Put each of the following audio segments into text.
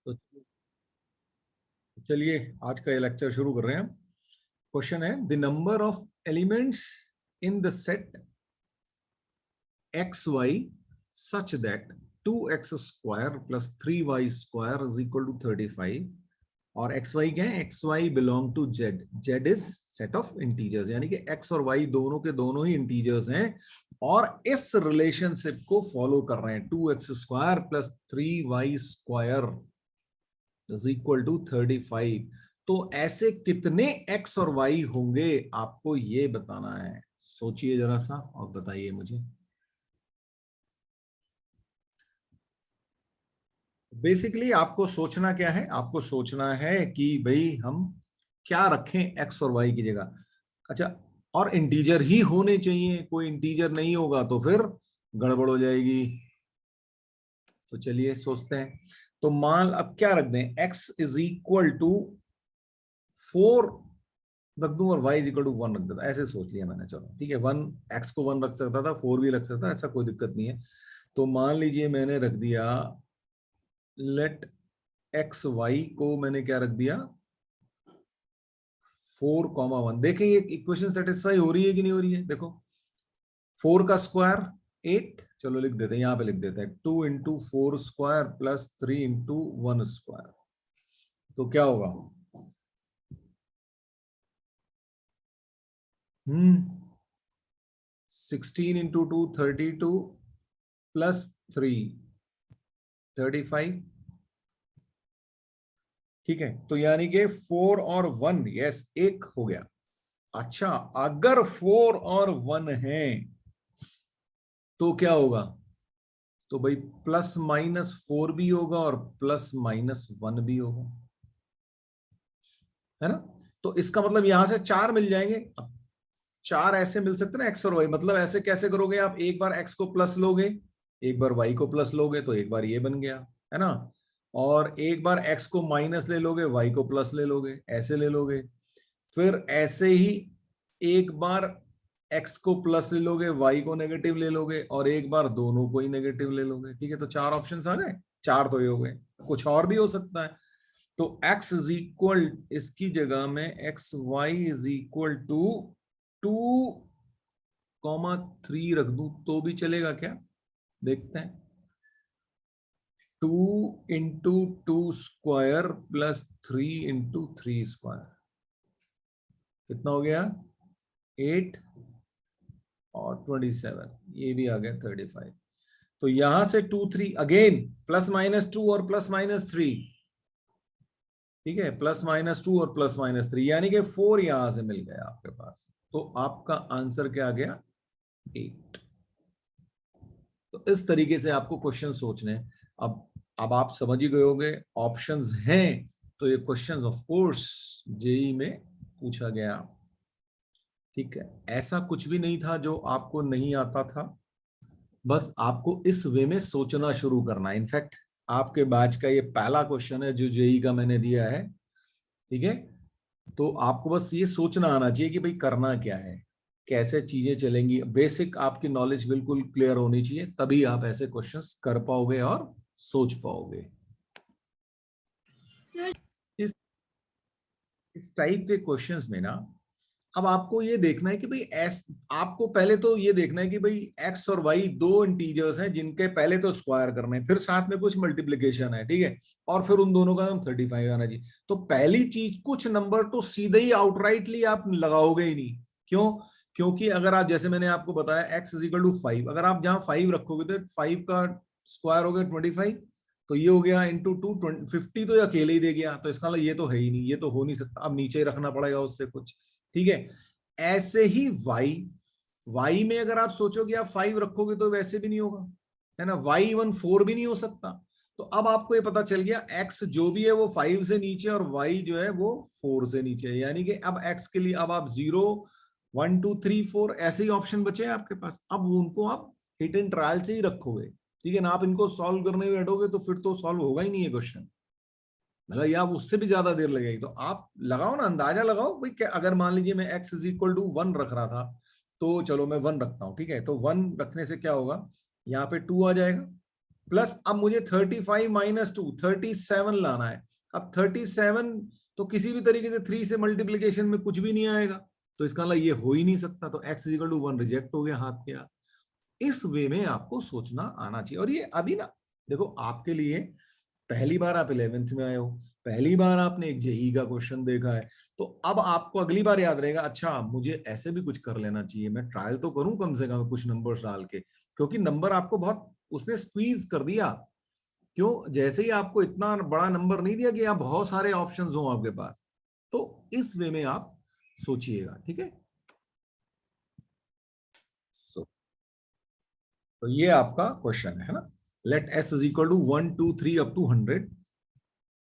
तो चलिए आज का ये लेक्चर शुरू कर रहे हैं। क्वेश्चन है the number of elements in the set X Y such that 2x square plus 3y square is equal to 35 और एक्स वाई क्या है, X Y belong to Z, Z is set of integers, यानी कि x और Y दोनों के दोनों ही integers हैं और इस रिलेशनशिप को फॉलो कर रहे हैं। 2x square plus 3y square is equal to 35। तो ऐसे कितने x और y होंगे आपको ये बताना है। सोचिए जरा सा और बताइए मुझे। बेसिकली आपको सोचना क्या है, आपको सोचना है कि भाई हम क्या रखें x और y की जगह। अच्छा, और इंटीजर ही होने चाहिए, कोई इंटीजर नहीं होगा तो फिर गड़बड़ हो जाएगी। तो चलिए सोचते हैं। तो मान अब क्या रख दें, x इज इक्वल टू 4 रख दूं और y इज इक्वल टू 1 रख देता, ऐसे सोच लिया मैंने। चलो ठीक है, 1 x को 1 रख सकता था, 4 भी रख सकता, ऐसा कोई दिक्कत नहीं है। तो मान लीजिए मैंने रख दिया लेट एक्स वाई को मैंने क्या रख दिया 4,1। देखें ये इक्वेशन सेटिस्फाई हो रही है कि नहीं हो रही है। देखो 4 का स्क्वायर 8, चलो लिख देते हैं, यहां पे लिख देते हैं 2 into 4 square plus 3 into 1 square. तो क्या होगा 16 इंटू 2 32 प्लस 3 35। ठीक है, तो यानी कि 4 और 1, यस एक हो गया। अच्छा, अगर 4 और 1 है तो क्या होगा, तो भाई प्लस माइनस 4 भी होगा और प्लस माइनस 1 भी होगा, है ना। तो इसका मतलब यहां से 4 मिल जाएंगे। अब 4 ऐसे मिल सकते ना एक्स और वाई, मतलब ऐसे कैसे करोगे आप, एक बार एक्स को प्लस लोगे, एक बार वाई को प्लस लोगे, तो एक बार ये बन गया, है ना। और एक बार एक्स को माइनस ले लोगे, वाई को प्लस ले लोगे, ऐसे ले लोगे। फिर ऐसे ही एक बार एक्स को प्लस ले लोगे, वाई को नेगेटिव ले लोगे, और एक बार दोनों को ही नेगेटिव ले लोगे। ठीक है, तो 4 ऑप्शंस आ गए, 4 तो ये हो गए, कुछ और भी हो सकता है। तो x इज इक्वल, इसकी जगह में X Y is equal to 2,3 रख दूं तो भी चलेगा क्या, देखते हैं। 2 into 2 square plus 3 into 3 square कितना हो गया 8 और 27, ये भी आ गया 35। तो यहां से 2 3 अगेन प्लस माइनस 2 और प्लस माइनस 3, ठीक है, प्लस माइनस 2 और प्लस माइनस 3, यानी कि 4 यहां से मिल गया आपके पास। तो आपका आंसर क्या आ गया 8। तो इस तरीके से आपको क्वेश्चन सोचने हैं। अब आप समझ ही गए होंगे ऑप्शंस हैं, तो ये क्वेश्चन ऑफ कोर्स जेई में पूछा गया। ठीक है, ऐसा कुछ भी नहीं था जो आपको नहीं आता था, बस आपको इस वे में सोचना शुरू करना है। इनफैक्ट आपके बैच का ये पहला क्वेश्चन है जो जेई का मैंने दिया है। ठीक है, तो आपको बस ये सोचना आना चाहिए कि भाई करना क्या है, कैसे चीजें चलेंगी। बेसिक आपकी नॉलेज बिल्कुल क्लियर होनी चाहिए, तभी आप ऐसे क्वेश्चंस कर पाओगे और सोच पाओगे। इस इस टाइप के क्वेश्चंस में ना, अब आपको ये देखना है कि भाई आपको पहले तो ये देखना है कि भाई एक्स और वाई दो इंटीजर्स हैं जिनके पहले तो स्क्वायर करने हैं, फिर साथ में कुछ मल्टीप्लीकेशन है, ठीक है, और फिर उन दोनों का 35 आना चाहिए। तो पहली चीज, कुछ नंबर तो सीधे ही आउटराइटली आप लगाओगे ही नहीं। क्यों? क्योंकि अगर आप, जैसे मैंने आपको बताया एक्स इज इक्वल टू 5, अगर आप जहां 5 रखोगे तो 5 का स्क्वायर हो गया 25, तो ये हो गया इंटू 2 50, तो ये अकेले ही दे गया, तो इसका मतलब ये तो है ही नहीं, ये तो हो नहीं सकता, अब नीचे ही रखना पड़ेगा उससे कुछ। ठीक है, ऐसे ही वाई में अगर आप सोचोगे आप 5 रखोगे तो वैसे भी नहीं होगा, है ना। वाई इवन 4 भी नहीं हो सकता। तो अब आपको ये पता चल गया एक्स जो भी है वो 5 से नीचे और वाई जो है वो 4 से नीचे है, यानी कि अब एक्स के लिए अब आप 0 1 2 3 4 ऐसे ही ऑप्शन बचे हैं आपके पास। अब उनको आप हिट एंड ट्रायल से ही रखोगे, ठीक है ना। आप इनको सॉल्व करने में बैठोगे तो फिर तो सॉल्व होगा ही नहीं है क्वेश्चन, मतलब या उससे भी ज्यादा देर लगेगी। तो आप लगाओ ना, अंदाजा लगाओ भाई, क्या अगर मान लीजिए मैं x इज इक्वल टू 1 रख रहा था, तो चलो मैं 1 रखता हूं, ठीक है। तो 1 रखने से क्या होगा, यहाँ पे 2 आ जाएगा, प्लस अब मुझे 35 माइनस 2 37 लाना है। अब 37 तो किसी भी तरीके से 3 से मल्टीप्लीकेशन में कुछ भी नहीं आएगा, तो इसका मतलब ये हो ही नहीं सकता, तो x इक्वल टू 1 रिजेक्ट हो गया हाथ के। इस वे में आपको सोचना आना चाहिए। और ये अभी ना देखो, आपके लिए पहली बार आप 11th में आए हो, पहली बार आपने एक जेई का क्वेश्चन देखा है, तो अब आपको अगली बार याद रहेगा, अच्छा मुझे ऐसे भी कुछ कर लेना चाहिए, मैं ट्रायल तो करूं कम से कम कुछ नंबर्स डाल के, क्योंकि नंबर आपको बहुत उसने स्क्वीज कर दिया। क्यों? जैसे ही आपको इतना बड़ा नंबर नहीं दिया कि आप बहुत सारे ऑप्शंस हो आपके पास, तो इस वे में आप सोचिएगा, ठीक है। तो ये आपका क्वेश्चन है ना, let S is equal to 1 2 3 up to 100।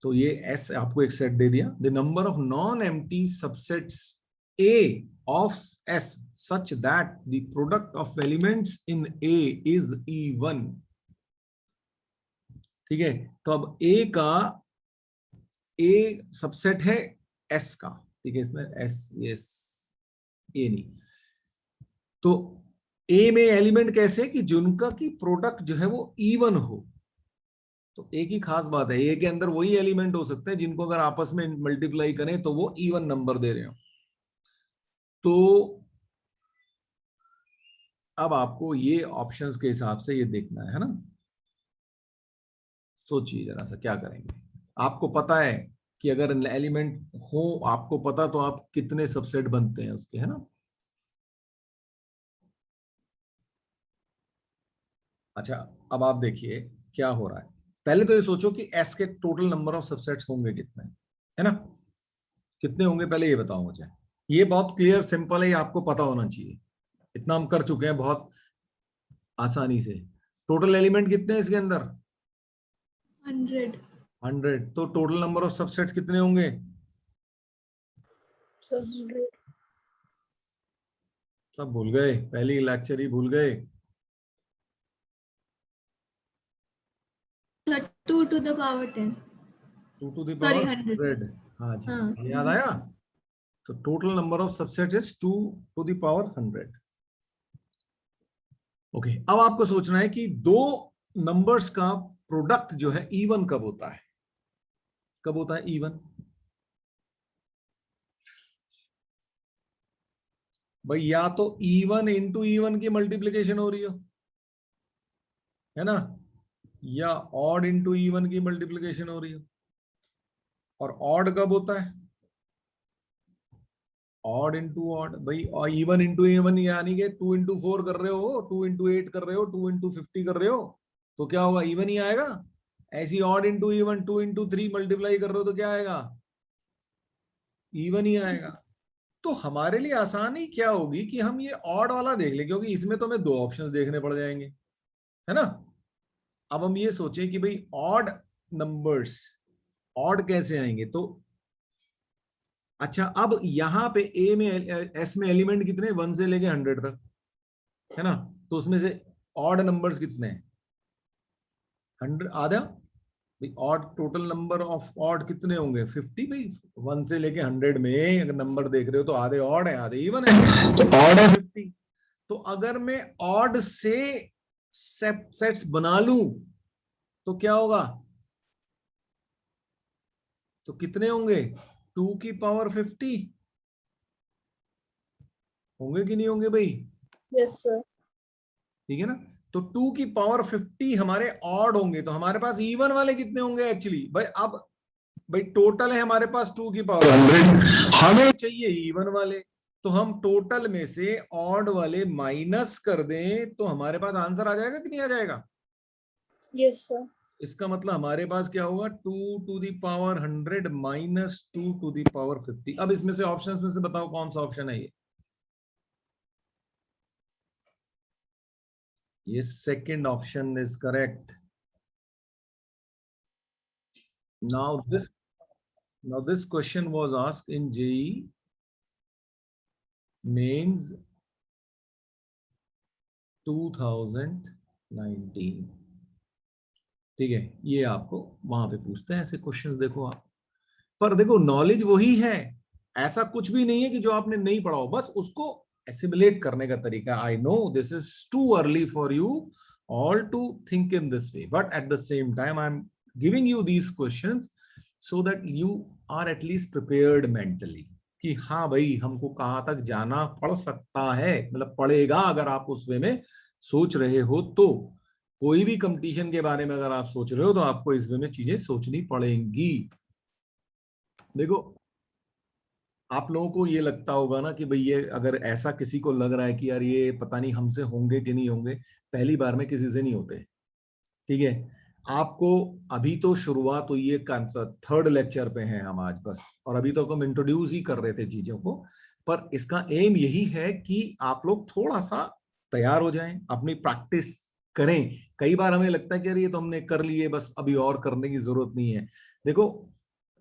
तो ये एस आपको एक सेट दे दिया, the number of non empty subsets A of S such that the product of elements in A is even. ठीक है, तो अब ए का ए सबसेट है एस का, ठीक है, इसमें एस एस ए नहीं, तो ए में एलिमेंट कैसे कि जिनका की प्रोडक्ट जो है वो इवन हो। तो एक ही खास बात है, ए के अंदर वही एलिमेंट हो सकते हैं जिनको अगर आपस में मल्टीप्लाई करें तो वो इवन नंबर दे रहे हो। तो अब आपको ये ऑप्शंस के हिसाब से ये देखना है ना। सोचिए जरा सा क्या करेंगे। आपको पता है कि अगर एलिमेंट हो, आपको पता तो आप कितने सबसेट बनते हैं उसके, है ना। अच्छा, अब आप देखिए क्या हो रहा है। पहले तो ये सोचो कि एस के टोटल नंबर ऑफ सबसेट्स होंगे कितने, है ना। कितने होंगे पहले ये बताओ मुझे। ये बहुत क्लियर सिंपल है, ये आपको पता होना चाहिए, इतना हम कर चुके हैं बहुत आसानी से। टोटल एलिमेंट कितने हैं इसके अंदर? 100। 100। तो टोटल नंबर ऑफ सबसेट्स कितने होंगे? 100। सब भूल गए, पहली लेक्चर ही भूल गए। 2 to the power 10। 2 to the Sorry, power 100। 100। हाँ जी, हाँ। याद आया। तो total number of subset is 2 to the power 100। Okay, अब आपको सोचना है कि दो नंबर्स का प्रोडक्ट जो है इवन कब होता है? कब होता है इवन? भाई या तो इवन इंटू इवन की मल्टीप्लीकेशन हो रही हो, है ना, या ऑड इंटू इवन की मल्टीप्लीकेशन हो रही हो। और ऑड कब होता है? ऑड इंटू ऑड भाई, और इवन इंटू इवन यानी कि 2 इंटू 4 कर रहे हो, 2 इंटू 8 कर रहे हो, 2 इंटू 50 कर रहे हो, तो क्या होगा? इवन ही आएगा। ऐसी odd into even 2 into 3 multiply कर रहे हो तो क्या आएगा? इवन ही आएगा। तो हमारे लिए आसानी क्या होगी कि हम ये ऑड वाला देख ले, क्योंकि इसमें तो हमें दो ऑप्शंस देखने पड़ जाएंगे, है ना। अब हम ये सोचें कि भाई ऑड नंबर्स ऑड कैसे आएंगे, तो अच्छा अब यहां पे ए में एस में एलिमेंट कितने? 1 से लेके 100 तक, है ना। तो उसमें से ऑड नंबर्स कितने हैं? 100 आधा भाई। Odd total number of odd कितने होंगे? 50 भाई। 1 से लेके 100 में अगर नंबर देख रहे हो तो आधे ऑड है आधे इवन है, तो ऑड है 50। तो अगर मैं ऑड से सेट्स बना लूं तो क्या होगा? तो कितने होंगे? 2 की पावर 50 होंगे कि नहीं होंगे भाई? Yes sir. ठीक है ना। तो 2 की पावर 50 हमारे ऑड होंगे, तो हमारे पास इवन वाले कितने होंगे एक्चुअली भाई? अब भाई टोटल है हमारे पास 2 की पावर 100, हमें चाहिए इवन वाले, तो हम टोटल में से ऑड वाले माइनस कर दें तो हमारे पास आंसर आ जाएगा कि नहीं आ जाएगा? Yes sir. इसका मतलब हमारे पास क्या होगा? 2 to the power 100 minus 2 to the power 50। अब इसमें से ऑप्शंस में से बताओ कौन सा ऑप्शन है ये second option is correct. now this question was asked in JEE mains 2019। ठीक है, ये आपको वहां पे पूछते हैं ऐसे क्वेश्चंस, देखो आप। पर देखो नॉलेज वही है, ऐसा कुछ भी नहीं है कि जो आपने नहीं पढ़ा हो, बस उसको एसिमुलेट करने का तरीका। I know this is too early for you all to think in this way, but at the same time I'm giving you these questions so that you are at least prepared mentally कि हाँ भाई हमको कहाँ तक जाना पड़ सकता है, मतलब पड़ेगा अगर आप उस वे में सोच रहे हो तो। कोई भी कंपटीशन के बारे में अगर आप सोच रहे हो तो आपको इस वे में चीजें सोचनी पड़ेंगी। देखो आप लोगों को ये लगता होगा ना कि भाई ये अगर ऐसा किसी को लग रहा है कि यार ये पता नहीं हमसे होंगे कि नहीं होंगे, पहली बार में किसी से नहीं होते, ठीक है। आपको अभी तो शुरुआत हुई है, थर्ड लेक्चर पे हैं हम आज बस, और अभी तो हम इंट्रोड्यूस ही कर रहे थे चीजों को, पर इसका एम यही है कि आप लोग थोड़ा सा तैयार हो जाएं, अपनी प्रैक्टिस करें। कई बार हमें लगता है कि यार ये तो हमने कर लिए, बस अभी और करने की जरूरत नहीं है। देखो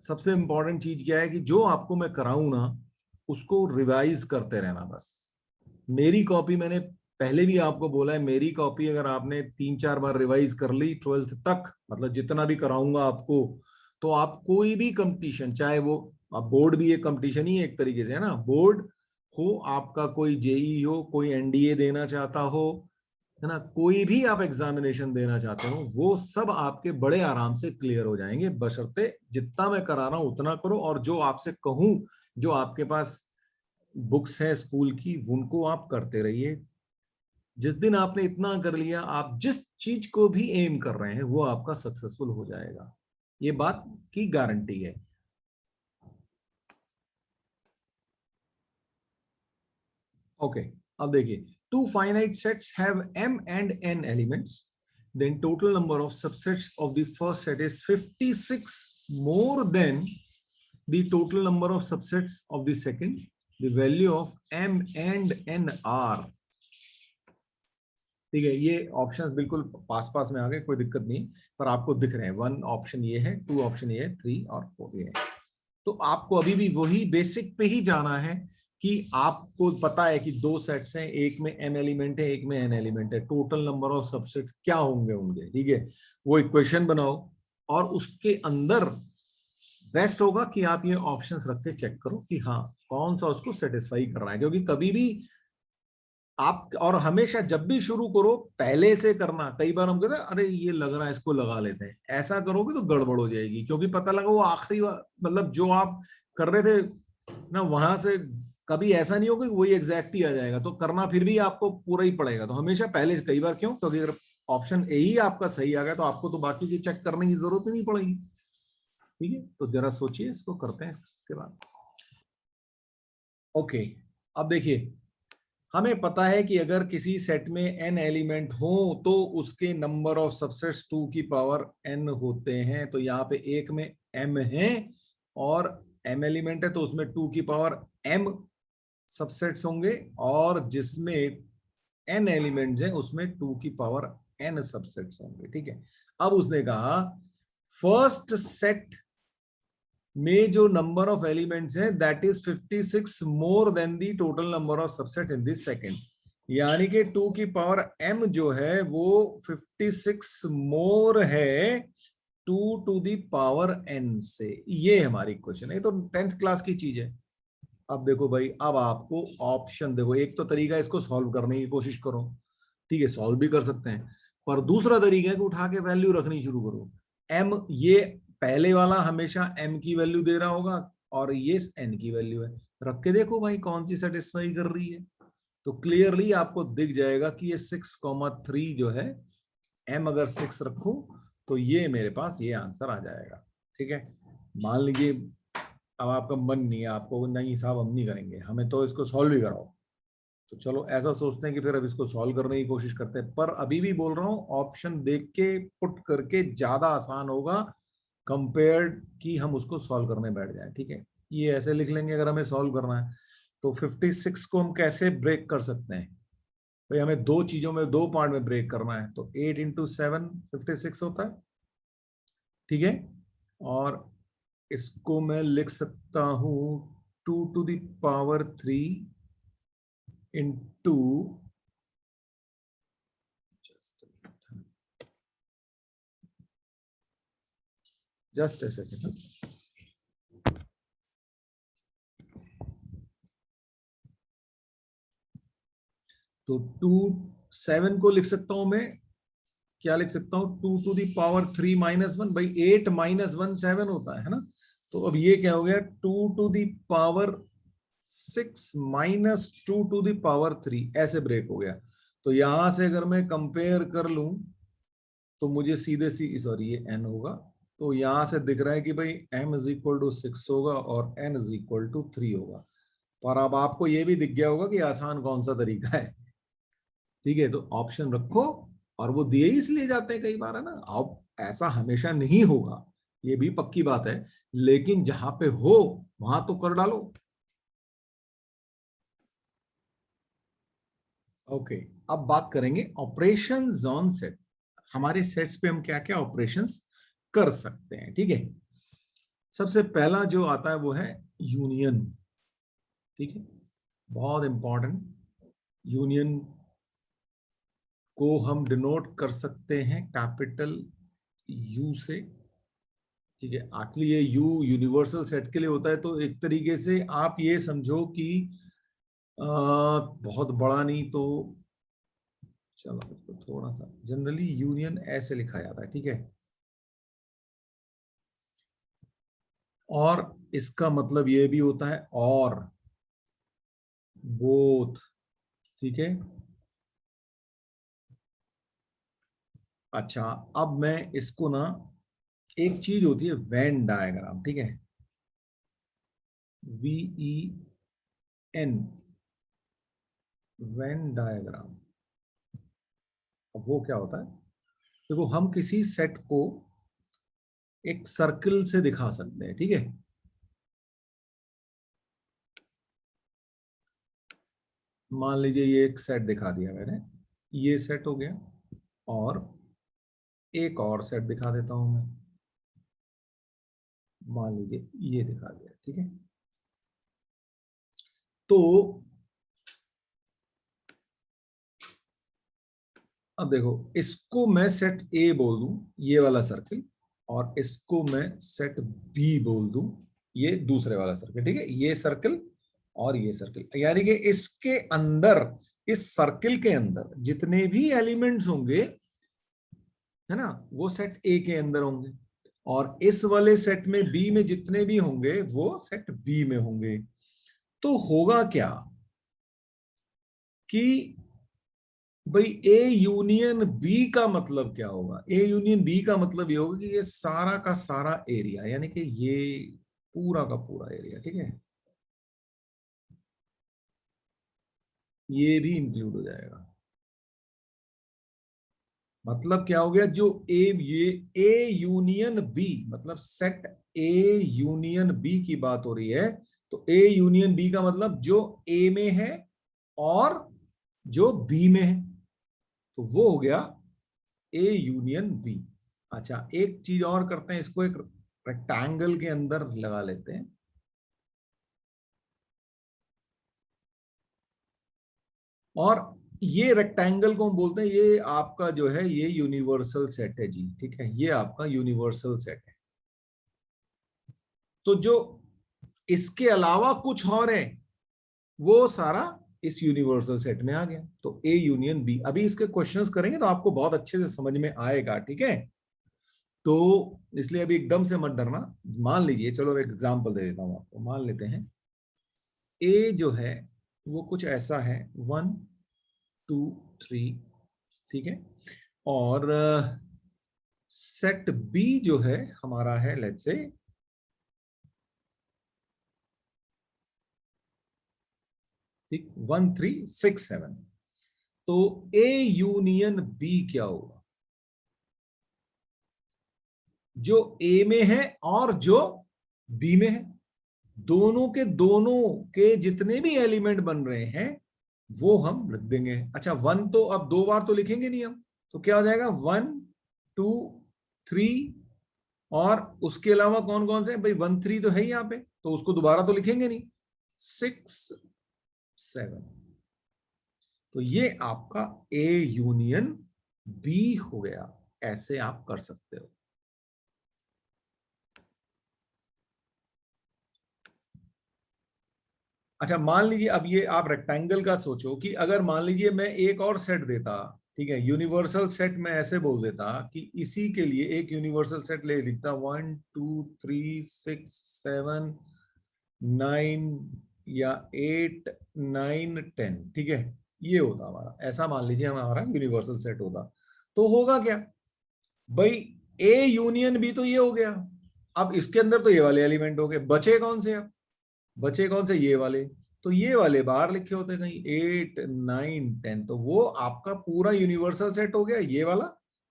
सबसे इंपॉर्टेंट चीज क्या है कि जो आपको मैं कराऊं ना उसको रिवाइज करते रहना बस। मेरी कॉपी मैंने पहले भी आपको बोला है, मेरी कॉपी अगर आपने 3-4 बार रिवाइज कर ली 12th तक, मतलब जितना भी कराऊंगा आपको, तो आप कोई भी कंपटीशन, चाहे वो आप बोर्ड भी एक कंपटीशन ही है एक तरीके से, है ना, बोर्ड हो आपका, कोई जेई हो, कोई एनडीए देना चाहता हो, है ना, कोई भी आप एग्जामिनेशन देना चाहते हो, वो सब आपके बड़े आराम से क्लियर हो जाएंगे, बशर्ते जितना मैं करा रहा हूं उतना करो, और जो आपसे कहूं, जो आपके पास बुक्स हैं स्कूल की, उनको आप करते रहिए। जिस दिन आपने इतना कर लिया, आप जिस चीज को भी एम कर रहे हैं वो आपका सक्सेसफुल हो जाएगा, ये बात की गारंटी है। ओके, अब देखिए, two finite sets have m and n elements, then total number of subsets of the first set is 56 more than the total number of subsets of the second. The value of m and n are, ठीक है, ये options बिल्कुल पास पास में आ गए, कोई दिक्कत नहीं, पर आपको दिख रहे हैं, 1 ऑप्शन ये है, 2 ऑप्शन ये है, 3 और 4 ये है। तो आपको अभी भी वही बेसिक पे ही जाना है कि आपको पता है कि 2 सेट्स हैं, एक में m एलिमेंट है, एक में n एलिमेंट है, टोटल नंबर ऑफ सबसेट्स क्या होंगे उनके, ठीक है। वो इक्वेशन बनाओ और उसके अंदर बेस्ट होगा कि आप ये ऑप्शंस रख के चेक करो कि हाँ कौन सा उसको सेटिस्फाई कर रहा है, क्योंकि कभी भी आप, और हमेशा जब भी शुरू करो पहले से करना। कई बार हम कहते हैं अरे ये लग रहा है इसको लगा लेते हैं, ऐसा करोगे तो गड़बड़ हो जाएगी, क्योंकि पता लगा वो आखिरी मतलब जो आप कर रहे थे ना वहां से कभी ऐसा नहीं होगा कि वही एग्जैक्ट ही आ जाएगा, तो करना फिर भी आपको पूरा ही पड़ेगा। तो हमेशा पहले, कई बार क्यों, क्योंकि अगर ऑप्शन ए ही आपका सही आ गया तो आपको तो बाकी की चेक करने की जरूरत ही नहीं पड़ेगी, ठीक है। तो जरा सोचिए, इसको करते हैं इसके बाद। ओके, अब देखिए, हमें पता है कि अगर किसी सेट में n एलिमेंट हो तो उसके नंबर ऑफ सबसेट्स 2 की पावर n होते हैं। तो यहाँ पे एक में m है और m एलिमेंट है तो उसमें 2 की पावर m सबसेट्स होंगे, और जिसमें n एलिमेंट्स हैं उसमें 2 की पावर n सबसेट्स होंगे, ठीक है। अब उसने कहा फर्स्ट सेट में जो नंबर ऑफ एलिमेंट्स हैं that is 56 more than the total number of subset in this second, यानी कि 2 की पावर m जो है वो 56 मोर है 2 टू द पावर n से। ये हमारी क्वेश्चन है, तो 10th क्लास की चीज है। अब देखो भाई, अब आपको ऑप्शन देखो, एक तो तरीका इसको सॉल्व करने की कोशिश करो, ठीक है, सॉल्व भी कर सकते हैं, पर दूसरा तरीका है कि उठा के वैल्यू रखनी शुरू करो। m, ये पहले वाला हमेशा m की वैल्यू दे रहा होगा और ये n की वैल्यू है, रख के देखो भाई कौन सी सेटिस्फाई कर रही है। तो क्लियरली आपको दिख जाएगा कि ये 6,3 जो है, m अगर 6 रखूं तो ये मेरे पास ये आंसर आ जाएगा, ठीक है। मान लीजिए अब आपका मन नहीं है, आपको नहीं साहब हम नहीं करेंगे, हमें तो इसको सॉल्व ही कराओ, तो चलो ऐसा सोचते हैं कि फिर अब इसको सॉल्व करने की कोशिश करते हैं। पर अभी भी बोल रहा हूँ, ऑप्शन देख के पुट करके ज्यादा आसान होगा कंपेयर कि हम उसको सॉल्व करने बैठ जाए, ठीक है। ये ऐसे लिख लेंगे अगर हमें सॉल्व करना है तो 56 को हम कैसे ब्रेक कर सकते हैं भाई, हमें दो चीजों में, दो पार्ट में ब्रेक करना है, तो 8 इंटू 7 56 होता है, ठीक है। और इसको मैं लिख सकता हूं 2 to the power 3 into, just a second, तो 7 को लिख सकता हूं मैं क्या लिख सकता हूं, 2 टू द पावर 3 माइनस 1, भाई 8 माइनस 1 7 होता है ना। तो अब ये क्या हो गया, 2 to the power 6 minus 2 to the power 3, ऐसे ब्रेक हो गया। तो यहां से अगर मैं कंपेयर कर लूं तो मुझे सीधे सी, सॉरी ये n होगा, तो यहां से दिख रहा है कि भाई m इज इक्वल टू 6 होगा और n इज इक्वल टू 3 होगा। पर अब आपको ये भी दिख गया होगा कि आसान कौन सा तरीका है। ठीक है, तो ऑप्शन रखो, और वो दिए ही इसलिए जाते हैं कई बार, है ना। अब ऐसा हमेशा नहीं होगा, ये भी पक्की बात है, लेकिन जहां पे हो वहां तो कर डालो। ओके, अब बात करेंगे ऑपरेशंस ऑन सेट। हमारे सेट्स पे हम क्या क्या ऑपरेशंस कर सकते हैं, ठीक है। सबसे पहला जो आता है वो है यूनियन, ठीक है, बहुत इंपॉर्टेंट। यूनियन को हम डिनोट कर सकते हैं कैपिटल यू से, ठीक है। एक्चुअली ये यू यूनिवर्सल सेट के लिए होता है, तो एक तरीके से आप ये समझो कि बहुत बड़ा नहीं तो चलो इसको थोड़ा सा, जनरली यूनियन ऐसे लिखा जाता है, ठीक है। और इसका मतलब ये भी होता है और, बोथ, ठीक है। अच्छा, अब मैं इसको ना, एक चीज होती है वेन डायग्राम, ठीक है, VEN, वेन डायग्राम। अब वो क्या होता है, देखो हम किसी सेट को एक सर्कल से दिखा सकते हैं, ठीक है। मान लीजिए ये एक सेट दिखा दिया मैंने, ये सेट हो गया, और एक और सेट दिखा देता हूं मैं, मान लीजिए ये दिखा दिया, ठीक है। तो अब देखो, इसको मैं सेट ए बोल दूं, ये वाला सर्कल, और इसको मैं सेट बी बोल दूं, ये दूसरे वाला सर्कल, ठीक है। ये सर्कल और ये सर्कल, यानी कि इसके अंदर, इस सर्कल के अंदर जितने भी एलिमेंट्स होंगे, है ना, वो सेट ए के अंदर होंगे, और इस वाले सेट में बी में जितने भी होंगे वो सेट बी में होंगे। तो होगा क्या कि भाई ए यूनियन बी का मतलब क्या होगा, ए यूनियन बी का मतलब ये होगा कि ये सारा का सारा एरिया, यानी कि ये पूरा का पूरा एरिया, ठीक है, ये भी इंक्लूड हो जाएगा। मतलब क्या हो गया, जो ए यूनियन बी, मतलब सेट ए यूनियन बी की बात हो रही है, तो ए यूनियन बी का मतलब जो ए में है और जो बी में है, तो वो हो गया ए यूनियन बी। अच्छा, एक चीज और करते हैं, इसको एक रेक्टेंगल के अंदर लगा लेते हैं, और ये रेक्टेंगल को हम बोलते हैं, ये आपका जो है ये यूनिवर्सल सेट है जी, ठीक है, ये आपका यूनिवर्सल सेट है। तो जो इसके अलावा कुछ और है वो सारा इस यूनिवर्सल सेट में आ गया, तो ए यूनियन बी। अभी इसके क्वेश्चंस करेंगे तो आपको बहुत अच्छे से समझ में आएगा, ठीक है। तो इसलिए अभी एकदम से मत डरना। मान लीजिए, चलो एक एग्जांपल दे देता हूं आपको, मान लेते हैं ए जो है वो कुछ ऐसा है, 1 2 3, ठीक है। और सेट बी जो है हमारा है, लेट्स से, ठीक, 1 3 6 7। तो ए यूनियन बी क्या होगा, जो ए में है और जो बी में है, दोनों के जितने भी एलिमेंट बन रहे हैं वो हम लिख देंगे। अच्छा, 1 तो अब 2 बार तो लिखेंगे नहीं हम, तो क्या हो जाएगा, 1 2 3, और उसके अलावा कौन कौन से भाई, 1 3 तो है ही यहां पे, तो उसको दोबारा तो लिखेंगे नहीं, 6 7। तो ये आपका ए यूनियन बी हो गया, ऐसे आप कर सकते हो। अच्छा, मान लीजिए अब ये आप रेक्टेंगल का सोचो कि अगर मान लीजिए मैं एक और सेट देता, ठीक है, यूनिवर्सल सेट में ऐसे बोल देता कि इसी के लिए एक यूनिवर्सल सेट ले लिखता 1 2 3 6 7 9 या 8 9 10, ठीक है, ये होता हमारा, ऐसा मान लीजिए हमारा यूनिवर्सल सेट होता। तो होगा क्या भाई, ए यूनियन बी तो ये हो गया, अब इसके अंदर तो ये वाले एलिमेंट हो गए, बचे कौन से, अब बचे कौन से, ये वाले, तो ये वाले बाहर लिखे होते कहीं 8 9 10, तो वो आपका पूरा यूनिवर्सल सेट हो गया, ये वाला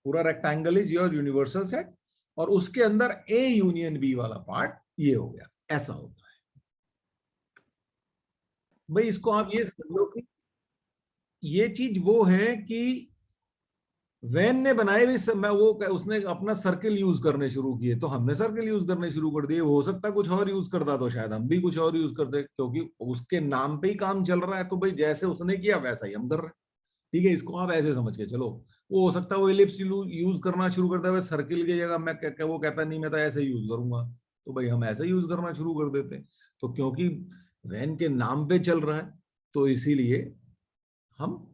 पूरा rectangle is your universal set, और उसके अंदर ए यूनियन बी वाला पार्ट ये हो गया, ऐसा होता है भाई। इसको आप ये समझ लो कि ये चीज वो है कि वैन ने बनाए भी मैं वो उसने अपना सर्किल यूज करने शुरू किए, तो हमने सर्किल यूज करने शुरू कर दिए, हो सकता है कुछ और यूज करता तो शायद हम भी कुछ और यूज करते, क्योंकि उसके नाम पे ही काम चल रहा है, तो भाई जैसे उसने किया वैसा ही हम कर रहे हैं। ठीक है, इसको आप ऐसे समझ के चलो, वो हो सकता है वो एलिप्स यूज करना शुरू करता है सर्किल की जगह, मैं वो कहता नहीं मैं तो ऐसे यूज करूंगा, तो भाई हम ऐसे यूज करना शुरू कर देते। तो क्योंकि वैन के नाम पे चल रहा है, तो इसीलिए हम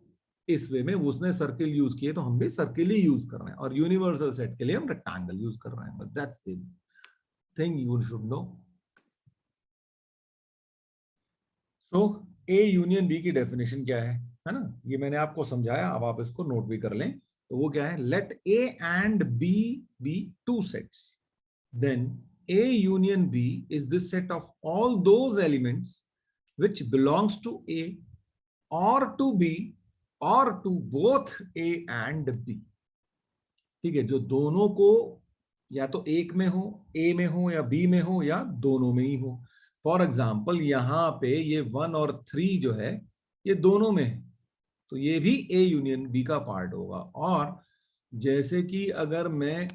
इस वे में, उसने सर्किल यूज किए तो हम भी सर्किल ही यूज कर रहे हैं, और यूनिवर्सल सेट के लिए हम रेक्टेंगल यूज कर रहे हैं, but that's the thing you should know. So A union B की डेफिनेशन क्या है ना, ये मैंने आपको समझाया, अब आप इसको नोट भी कर लें। तो वो क्या है, let A and B be two sets, then A union B is this set of all those elements which belongs to A or to B or to both A and B। ठीक है, जो दोनों को या तो एक में हो, ए में हो, या बी में हो, या दोनों में ही हो। फॉर एग्जाम्पल यहाँ पे ये 1 और 3 जो है ये दोनों में है, तो ये भी ए यूनियन बी का पार्ट होगा। और जैसे कि अगर मैं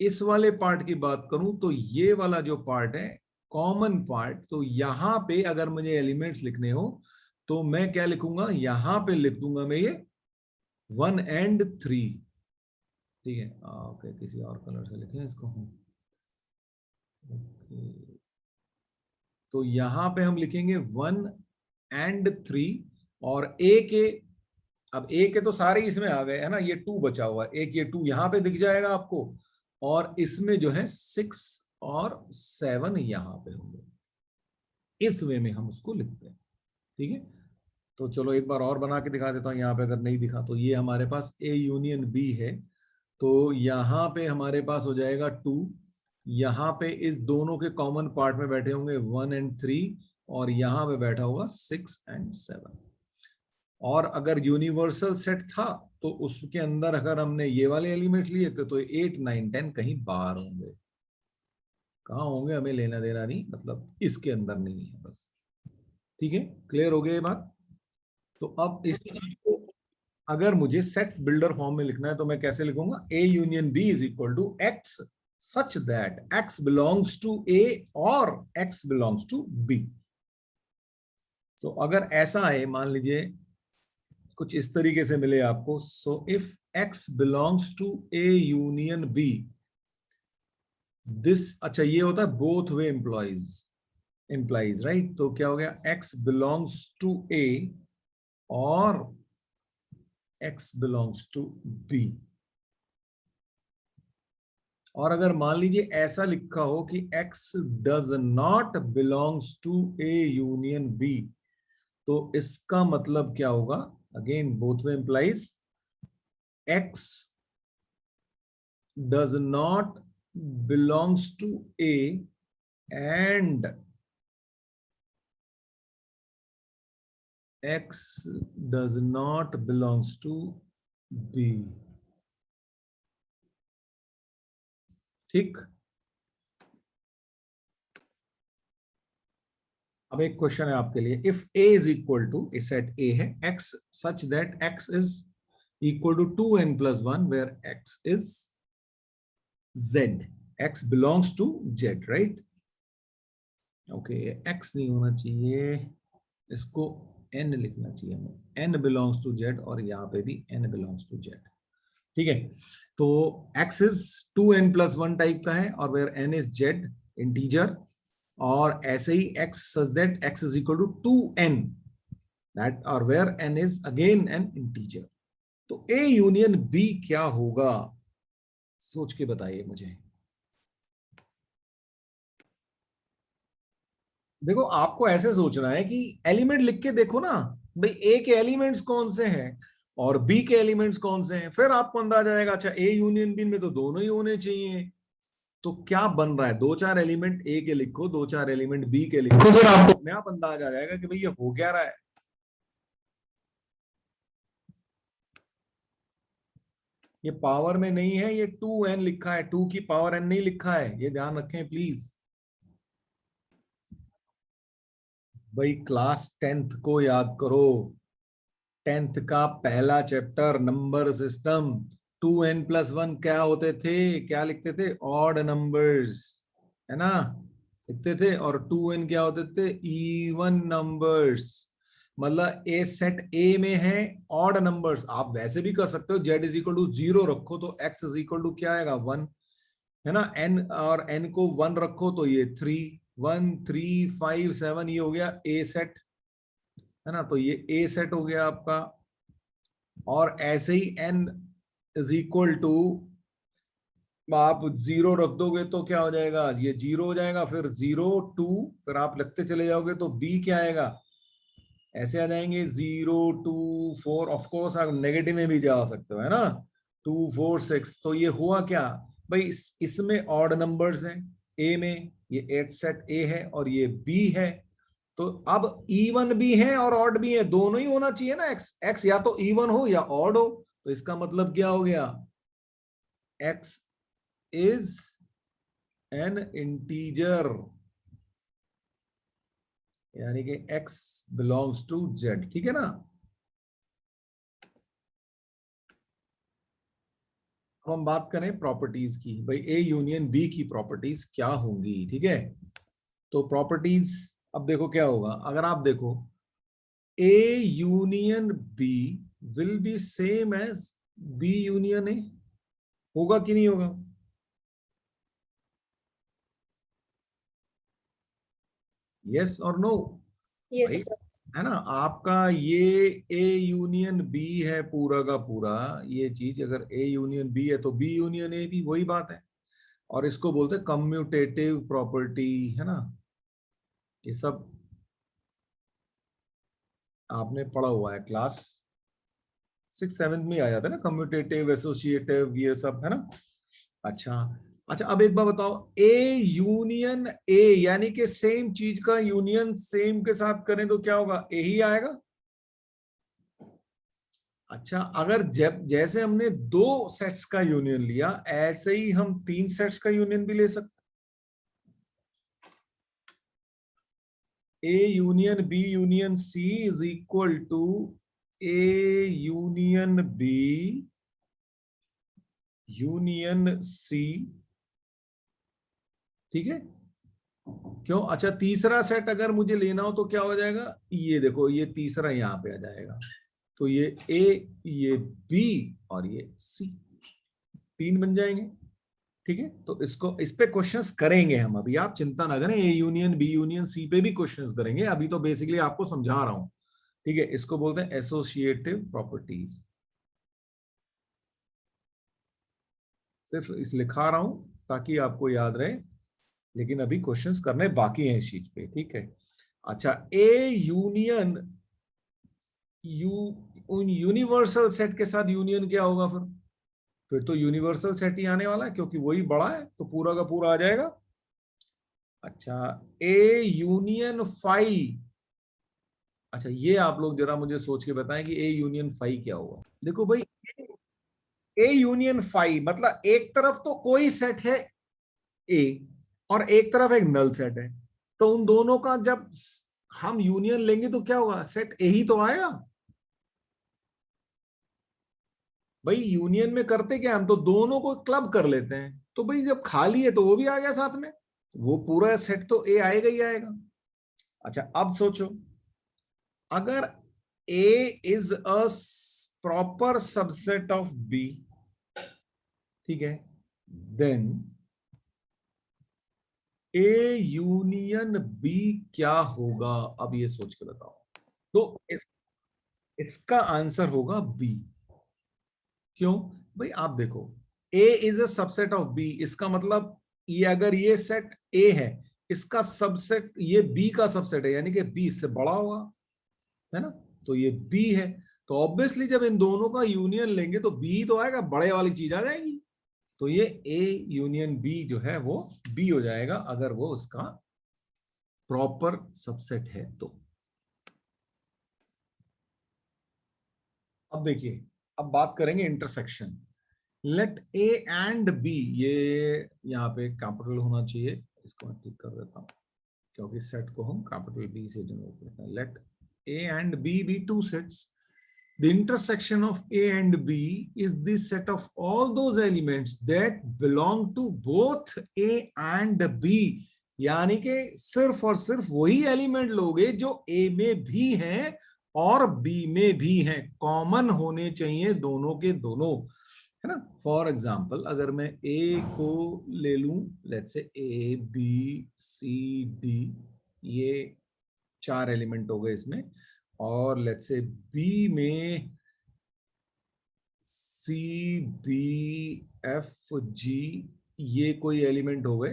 इस वाले पार्ट की बात करूं, तो ये वाला जो पार्ट है कॉमन पार्ट, तो यहां पे अगर मुझे एलिमेंट्स लिखने हो तो मैं क्या लिखूंगा, यहां पे लिख दूंगा मैं ये 1 and 3। ठीक है, ओके, किसी और कलर से लिखें इसको हम, ओके, तो यहां पे हम लिखेंगे 1 and 3, और ए के, अब ए के तो सारे इसमें आ गए है ना, ये 2 बचा हुआ है, एक ये 2 यहां पे दिख जाएगा आपको, और इसमें जो है 6 और 7 यहां पे होंगे। इस वे में हम उसको लिखते हैं। ठीक है, तो चलो एक बार और बना के दिखा देता हूं, यहाँ पे अगर नहीं दिखा तो ये हमारे पास ए यूनियन बी है, तो यहाँ पे हमारे पास हो जाएगा 2, यहाँ पे इस दोनों के कॉमन पार्ट में बैठे होंगे 1 and 3, और यहाँ पे बैठा होगा 6 and 7। और अगर यूनिवर्सल सेट था तो उसके अंदर अगर हमने ये वाले एलिमेंट लिए थे तो 8 9 10 कहीं बाहर होंगे, कहाँ होंगे हमें लेना देना नहीं, मतलब इसके अंदर नहीं है बस। ठीक है, क्लियर हो गया ये बात। तो अब इस चीज को अगर मुझे सेट बिल्डर फॉर्म में लिखना है तो मैं कैसे लिखूंगा, A union B is equal to x such that x belongs to A और एक्स बिलोंग्स टू बी। तो अगर ऐसा है, मान लीजिए कुछ इस तरीके से मिले आपको, so if X belongs to A union B, this, अच्छा ये होता है बोथ वे एम्प्लॉइज राइट, तो क्या हो गया, एक्स बिलोंग्स टू ए और x belongs to b। और अगर मान लीजिए ऐसा लिखा हो कि x does not belongs to a union b, तो इसका मतलब क्या होगा, again both way implies x does not belongs to a and x does not belongs to b। ठीक, अब एक क्वेश्चन है आपके लिए, if a is equal to, set a है x such that x is equal to 2n+1 where x is z, x belongs to z right. Okay, x नहीं होना चाहिए, इसको n लिखना चाहिए हमें, n बिलोंग्स टू z, और यहाँ पे भी n बिलोंग्स टू z। ठीक है, तो x इज 2n+1 टाइप का है, और where n is z integer, और ऐसे ही x such that x is equal to 2n, that or where n is again an integer। तो ए यूनियन बी क्या होगा, सोच के बताइए मुझे। देखो आपको ऐसे सोचना है कि एलिमेंट लिख के देखो ना, भाई ए के एलिमेंट्स कौन से हैं और बी के एलिमेंट्स कौन से हैं, फिर आपको अंदाजा आएगा अच्छा ए यूनियन बी में तो दोनों ही होने चाहिए। तो क्या बन रहा है, दो चार एलिमेंट ए के लिखो, दो चार एलिमेंट बी के लिखो, फिर आपको अपने आप अंदाजा आ जाएगा कि भाई ये हो क्या रहा है। ये पावर में नहीं है, ये 2n लिखा है, 2 की पावर n नहीं लिखा है, ये ध्यान रखें प्लीज। भाई क्लास 10th को याद करो, 10th का पहला चैप्टर नंबर सिस्टम। 2n+1 क्या होते थे, क्या लिखते थे, ऑड नंबर्स, है ना, लिखते थे। और 2n क्या होते थे, इवन नंबर्स। मतलब ए सेट ए में है ऑड नंबर्स, आप वैसे भी कर सकते हो, z=0 रखो तो x= क्या आएगा, 1, है ना। n और n को 1 रखो तो ये 3, 1 3 5 7, ये हो गया ए सेट, है ना। तो ये ए सेट हो गया आपका। और ऐसे ही n आप 0 रख दोगे तो क्या हो जाएगा, ये 0 हो जाएगा, फिर 0 2, फिर आप लगते चले जाओगे तो b क्या आएगा, ऐसे आ जाएंगे 0 2 4, ऑफ कोर्स आप नेगेटिव में भी जा सकते हो, है ना, 2 4 6। तो ये हुआ क्या भाई, इसमें ऑड नंबर्स हैं ए में, ये 8 सेट ए है और ये बी है। तो अब इवन भी है और ऑड भी है, दोनों ही होना चाहिए ना, एक्स या तो इवन हो या ऑड हो। तो इसका मतलब क्या हो गया, एक्स इज एन इंटीजर, यानी कि x बिलोंग्स टू z, ठीक है ना। अब हम बात करें प्रॉपर्टीज की, भाई ए यूनियन बी की प्रॉपर्टीज क्या होंगी, ठीक है। तो प्रॉपर्टीज, अब देखो क्या होगा, अगर आप देखो A union B will be same as B union A, होगा कि नहीं होगा, यस और नो। Yes, भाई sir. है ना, आपका ये ए यूनियन बी है पूरा का पूरा, ये चीज अगर ए यूनियन बी है तो बी यूनियन ए भी वही बात है। और इसको बोलते हैं कम्यूटेटिव प्रॉपर्टी, है ना। ये सब आपने पढ़ा हुआ है, क्लास 6 7 में आ जाता है ना, कम्यूटेटिव एसोसिएटिव ये सब, है ना। अच्छा, अच्छा अब एक बार बताओ, ए यूनियन ए यानी कि सेम चीज का यूनियन सेम के साथ करें तो क्या होगा, ए ही आएगा। अच्छा, अगर जब जैसे हमने 2 सेट्स का यूनियन लिया, ऐसे ही हम 3 सेट्स का यूनियन भी ले सकते। A union B union C is equal to A union B union C, ठीक है। क्यों, अच्छा तीसरा सेट अगर मुझे लेना हो तो क्या हो जाएगा, ये देखो ये तीसरा यहां पे आ जाएगा, तो ये ए, ये बी और ये सी, 3 बन जाएंगे, ठीक है। तो इसको, इस पे क्वेश्चंस करेंगे हम, अभी आप चिंता ना करें, A union B union C पे भी क्वेश्चंस करेंगे, अभी तो बेसिकली आपको समझा रहा हूं, ठीक है। इसको बोलते हैं एसोसिएटिव प्रॉपर्टीज, सिर्फ इस लिखा रहा हूं ताकि आपको याद रहे, लेकिन अभी क्वेश्चंस करने बाकी हैं इस चीज पे, ठीक है। अच्छा, ए यूनियन यू, उन यूनिवर्सल सेट के साथ यूनियन क्या होगा, फिर तो यूनिवर्सल सेट ही आने वाला है क्योंकि वही बड़ा है, तो पूरा का पूरा आ जाएगा। अच्छा, ए यूनियन फाई, अच्छा ये आप लोग जरा मुझे सोच के बताएं कि ए यूनियन फाई क्या होगा। देखो भाई, ए यूनियन फाई मतलब एक तरफ तो कोई सेट है ए और एक तरफ एक नल सेट है, तो उन दोनों का जब हम यूनियन लेंगे तो क्या होगा, सेट ए ही तो आएगा। भाई यूनियन में करते क्या, हम तो दोनों को क्लब कर लेते हैं, तो भाई जब खाली है तो वो भी आ गया साथ में, वो पूरा सेट तो ए आएगा ही आएगा। अच्छा अब सोचो, अगर A is a proper subset of B, ठीक है, देन A यूनियन B क्या होगा, अब ये सोच के बताओ। तो इसका आंसर होगा B, क्यों भाई? आप देखो, A is a subset of B, इसका मतलब ये अगर ये सेट ए है, इसका सबसेट ये बी का सबसेट है, यानी कि बी इससे बड़ा होगा, है ना? तो ये बी है, तो ऑब्वियसली जब इन दोनों का यूनियन लेंगे तो बी तो आएगा, बड़े वाली चीज आ जाएगी। तो ये ए यूनियन बी जो है वो बी हो जाएगा, अगर वो उसका प्रॉपर सबसेट है तो। अब देखिए, अब बात करेंगे intersection. Let A and B, ये यहाँ पे कैपिटल होना चाहिए, इसको मैं ठीक कर देता हूं, क्योंकि सेट को हम कैपिटल बी से डिनोट करते हैं। Let A and B be two sets, the intersection of A and B is the set of all those elements that belong to both A and B, यानी कि सिर्फ और सिर्फ वही एलिमेंट लोगे जो A में भी हैं और B में भी हैं, कॉमन होने चाहिए दोनों के दोनों, है ना? फॉर एग्जाम्पल अगर मैं A को ले लूं, let's say A B C D, ये 4 एलिमेंट हो गए इसमें, और लेट्स से बी में सी बी एफ जी, ये कोई एलिमेंट हो गए,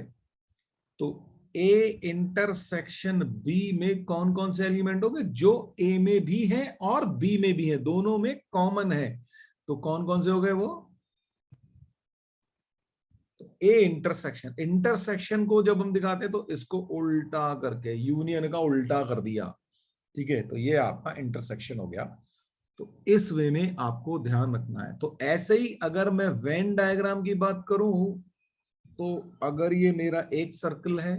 तो ए इंटरसेक्शन बी में कौन कौन से एलिमेंट हो गए जो ए में भी हैं और बी में भी हैं, दोनों में कॉमन है, तो कौन कौन से हो गए वो? तो ए इंटरसेक्शन, इंटरसेक्शन को जब हम दिखाते हैं तो इसको उल्टा करके यूनियन का उल्टा कर दिया, ठीक है? तो ये आपका इंटरसेक्शन हो गया। तो इस वे में आपको ध्यान रखना है। तो ऐसे ही अगर मैं वेन डायग्राम की बात करूं, तो अगर ये मेरा एक सर्कल है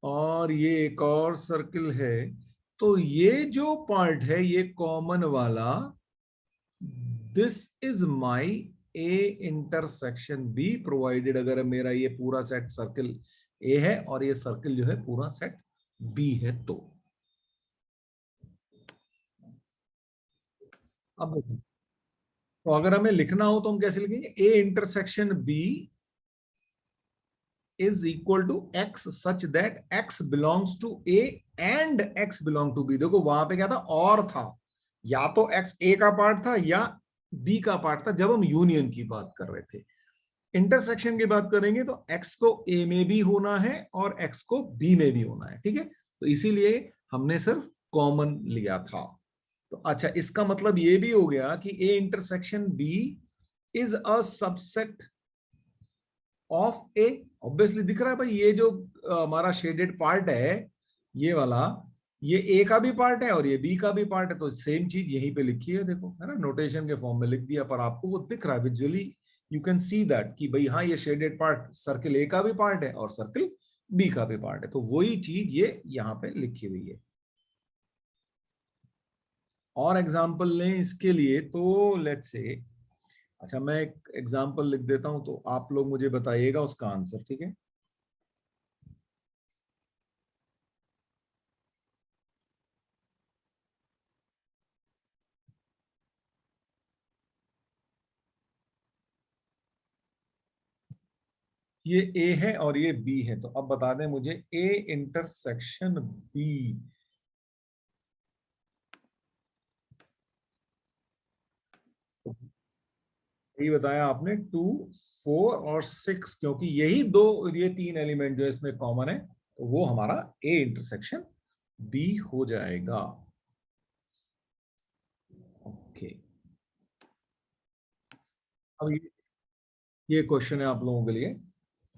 और ये एक और सर्कल है, तो ये जो पार्ट है ये कॉमन वाला, this is my A intersection B, provided अगर मेरा ये पूरा सेट सर्कल ए है और ये सर्कल जो है पूरा सेट बी है तो। अब देखो, तो अगर हमें लिखना हो तो हम कैसे लिखेंगे? A intersection B is equal to x such that x belongs to A and x belong to B। देखो वहां पे क्या था? और था, या तो x A का पार्ट था या B का पार्ट था, जब हम यूनियन की बात कर रहे थे। इंटरसेक्शन की बात करेंगे तो x को A में भी होना है और x को B में भी होना है, ठीक है? तो इसीलिए हमने सिर्फ कॉमन लिया था। तो अच्छा, इसका मतलब ये भी हो गया कि A intersection B is a subset of A. Obviously दिख रहा है भाई, ये जो हमारा शेडेड पार्ट है ये वाला, ये ए का भी पार्ट है और ये बी का भी पार्ट है, तो सेम चीज यहीं पे लिखी है, देखो, है ना? नोटेशन के फॉर्म में लिख दिया, पर आपको वो दिख रहा है visually, you can see that कि भाई हाँ, ये शेडेड पार्ट सर्कल ए का भी पार्ट है और सर्कल बी का भी पार्ट है, तो वही चीज ये यहाँ पे लिखी हुई है। और एग्जाम्पल लें इसके लिए तो लेट्स से, अच्छा मैं एक एग्जाम्पल लिख देता हूं तो आप लोग मुझे बताइएगा उसका आंसर, ठीक है? ये ए है और ये बी है, तो अब बता दें मुझे ए इंटरसेक्शन बी, तो यही बताया आपने 2 4 और 6, क्योंकि यही दो, ये 3 एलिमेंट जो इसमें कॉमन है, तो वो हमारा ए इंटरसेक्शन बी हो जाएगा। ओके, अब ये क्वेश्चन है आप लोगों के लिए।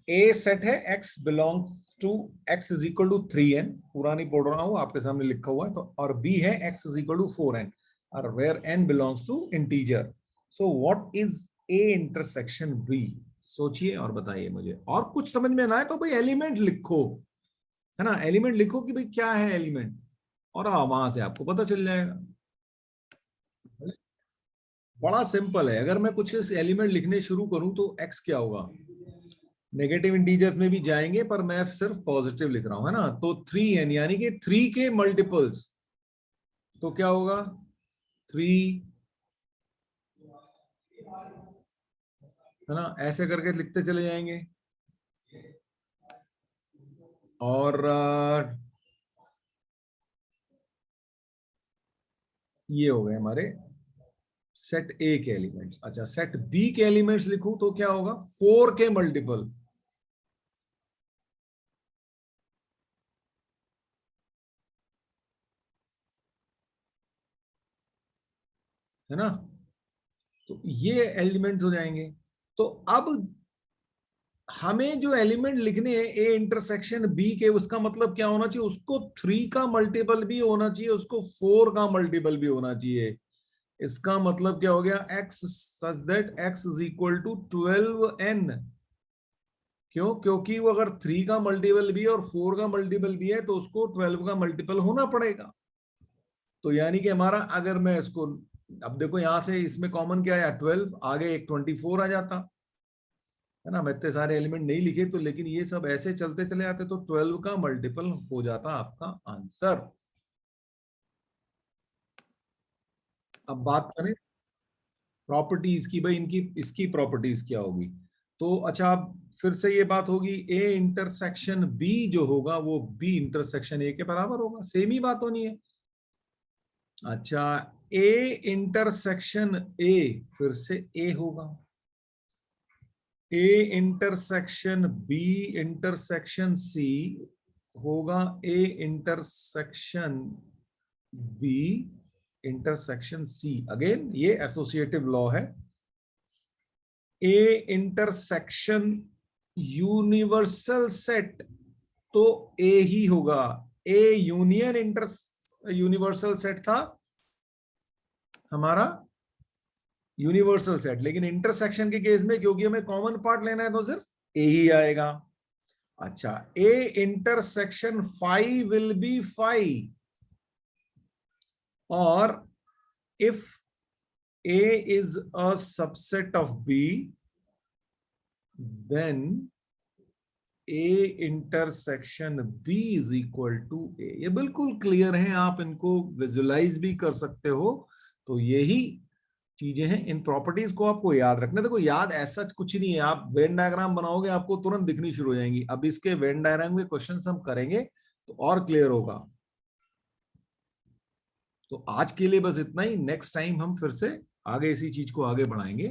ए सेट है, x belongs to x is equal to 3n, पूरा नहीं पढ़ रहा हूं, आपके सामने लिखा हुआ है, तो और b है x is equal to 4n, और where n belongs to integer, so what is a intersection b? सोचिए और बताइए मुझे, और कुछ समझ में ना आए तो भाई एलिमेंट लिखो, है ना? एलिमेंट लिखो कि भाई क्या है एलिमेंट, और वहां से आपको पता चल जाएगा। बड़ा सिंपल है, अगर मैं कुछ एलिमेंट लिखने शुरू करूं तो x क्या होगा? नेगेटिव इंटीजर्स में भी जाएंगे, पर मैं सिर्फ पॉजिटिव लिख रहा हूं, है ना? तो 3n यानी कि 3 के मल्टीपल्स, तो क्या होगा? 3, है ना? ऐसे करके लिखते चले जाएंगे, और ये हो गए हमारे सेट ए के एलिमेंट्स। अच्छा, सेट बी के एलिमेंट्स लिखूं तो क्या होगा? 4 के मल्टीपल, है ना? तो ये एलिमेंट्स हो जाएंगे। तो अब हमें जो एलिमेंट लिखने हैं ए इंटरसेक्शन बी के, उसका मतलब क्या होना चाहिए? उसको 3 का मल्टीपल भी होना चाहिए, उसको 4 का मल्टीपल भी होना चाहिए। इसका मतलब क्या हो गया? x such that x is equal to 12n। क्यों? क्योंकि वो अगर 3 का मल्टीपल भी है और 4 का मल्टीपल भी है तो उसको 12 का मल्टीपल होना पड़ेगा। तो यानी कि हमारा, अगर मैं इसको, अब देखो यहां से इसमें कॉमन क्या है? 12, आगे एक 24 आ जाता, है ना? मैं इतने सारे एलिमेंट नहीं लिखे तो, लेकिन ये सब ऐसे चलते चले आते तो 12 का मल्टीपल हो जाता आपका आंसर। अब बात करें प्रॉपर्टीज की, भाई इनकी, इसकी प्रॉपर्टीज क्या होगी? तो अच्छा, अब फिर से ये बात होगी, ए इंटरसेक्शन बी जो होगा वो बी इंटरसेक्शन ए के बराबर होगा, सेम ही बात होनी है। अच्छा, ए इंटरसेक्शन ए फिर से ए होगा, A intersection B intersection C होगा A intersection B intersection C. Again ये एसोसिएटिव लॉ है। ए इंटरसेक्शन यूनिवर्सल सेट तो ए ही होगा। A union inter universal set था हमारा यूनिवर्सल सेट, लेकिन इंटरसेक्शन के केस में क्योंकि हमें कॉमन पार्ट लेना है तो सिर्फ ए ही आएगा। अच्छा, A intersection phi will be phi, और if A is a subset of B, then A intersection B is equal to A। ये बिल्कुल क्लियर है, आप इनको विजुलाइज भी कर सकते हो। तो यही चीजें हैं, इन प्रॉपर्टीज को आपको याद रखना। देखो याद ऐसा कुछ नहीं है, आप वेन डायग्राम बनाओगे आपको तुरंत दिखनी शुरू हो जाएंगी। अब इसके वेन डायग्राम के क्वेश्चन हम करेंगे तो और क्लियर होगा। तो आज के लिए बस इतना ही, नेक्स्ट टाइम हम फिर से आगे इसी चीज को आगे बढ़ाएंगे।